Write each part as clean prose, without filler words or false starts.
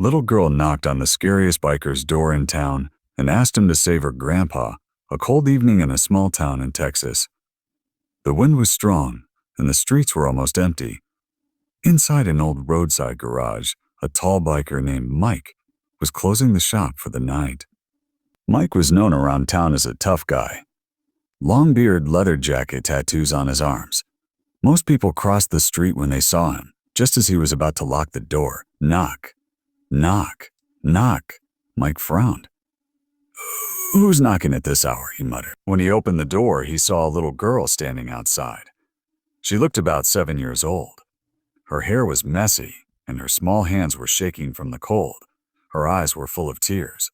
Little girl knocked on the scariest biker's door in town and asked him to save her grandpa, a cold evening in a small town in Texas. The wind was strong, and the streets were almost empty. Inside an old roadside garage, a tall biker named Mike was closing the shop for the night. Mike was known around town as a tough guy. Long beard, leather jacket, tattoos on his arms. Most people crossed the street when they saw him, just as he was about to lock the door. Knock. Knock. Knock. Mike frowned. "Who's knocking at this hour?" he muttered. When he opened the door, he saw a little girl standing outside. She looked about 7 years old. Her hair was messy, and her small hands were shaking from the cold. Her eyes were full of tears.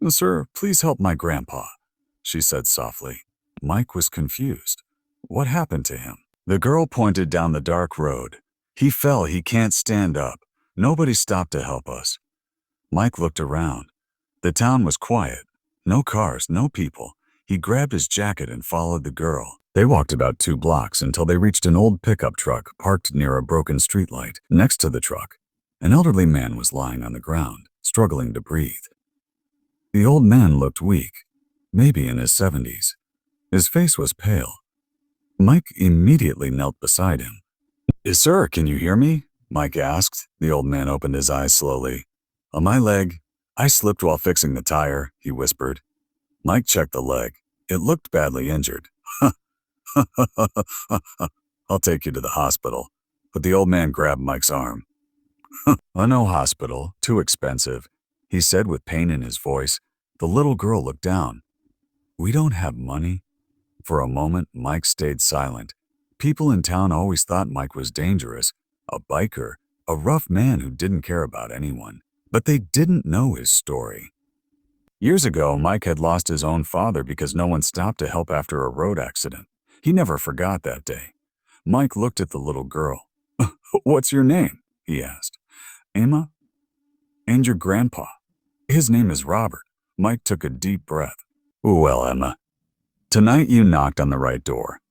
"Sir, please help my grandpa," she said softly. Mike was confused. What happened to him? The girl pointed down the dark road. "He fell. He can't stand up. Nobody stopped to help us." Mike looked around. The town was quiet. No cars, no people. He grabbed his jacket and followed the girl. They walked about 2 blocks until they reached an old pickup truck parked near a broken streetlight. Next to the truck, an elderly man was lying on the ground, struggling to breathe. The old man looked weak, maybe in his 70s. His face was pale. Mike immediately knelt beside him. "Sir, can you hear me?" Mike asked. The old man opened his eyes slowly. "On my leg. I slipped while fixing the tire," he whispered. Mike checked the leg. It looked badly injured. "I'll take you to the hospital." But the old man grabbed Mike's arm. "No hospital. Too expensive," he said with pain in his voice. The little girl looked down. "We don't have money." For a moment, Mike stayed silent. People in town always thought Mike was dangerous, a biker, a rough man who didn't care about anyone. But they didn't know his story. Years ago, Mike had lost his own father because no one stopped to help after a road accident. He never forgot that day. Mike looked at the little girl. "What's your name?" he asked. "Emma." "And your grandpa?" "His name is Robert." Mike took a deep breath. "Well, Emma, tonight you knocked on the right door."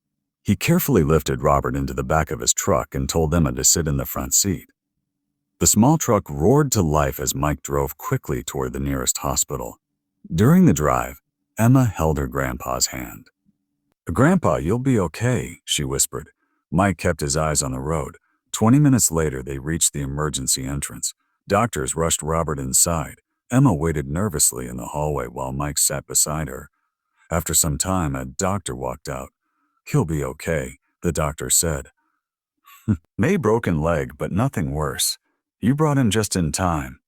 He carefully lifted Robert into the back of his truck and told Emma to sit in the front seat. The small truck roared to life as Mike drove quickly toward the nearest hospital. During the drive, Emma held her grandpa's hand. "Grandpa, you'll be okay," she whispered. Mike kept his eyes on the road. 20 minutes later, they reached the emergency entrance. Doctors rushed Robert inside. Emma waited nervously in the hallway while Mike sat beside her. After some time, a doctor walked out. "He'll be okay," the doctor said. "May broken leg, but nothing worse. You brought him just in time."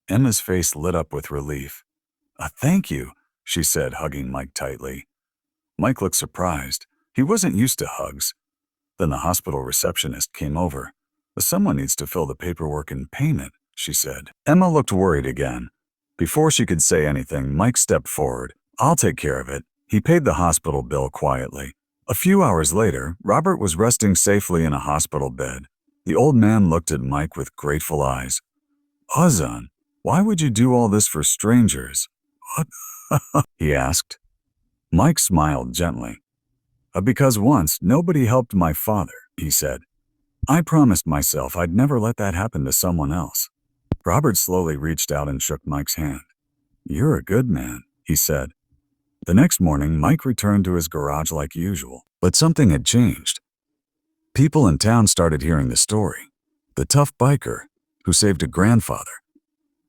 Emma's face lit up with relief. Thank you," she said, hugging Mike tightly. Mike looked surprised. He wasn't used to hugs. Then the hospital receptionist came over. "Someone needs to fill the paperwork and payment," she said. Emma looked worried again. Before she could say anything, Mike stepped forward. "I'll take care of it." He paid the hospital bill quietly. A few hours later, Robert was resting safely in a hospital bed. The old man looked at Mike with grateful eyes. "Ozan, why would you do all this for strangers?" "What?" he asked. Mike smiled gently. Because once nobody helped my father," he said. "I promised myself I'd never let that happen to someone else." Robert slowly reached out and shook Mike's hand. "You're a good man," he said. The next morning, Mike returned to his garage like usual. But something had changed. People in town started hearing the story. The tough biker who saved a grandfather.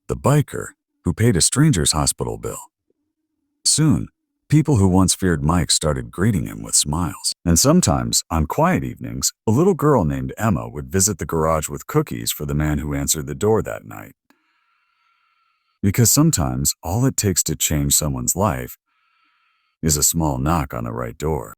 The biker who paid a stranger's hospital bill. Soon, people who once feared Mike started greeting him with smiles. And sometimes, on quiet evenings, a little girl named Emma would visit the garage with cookies for the man who answered the door that night. Because sometimes all it takes to change someone's life is a small knock on the right door.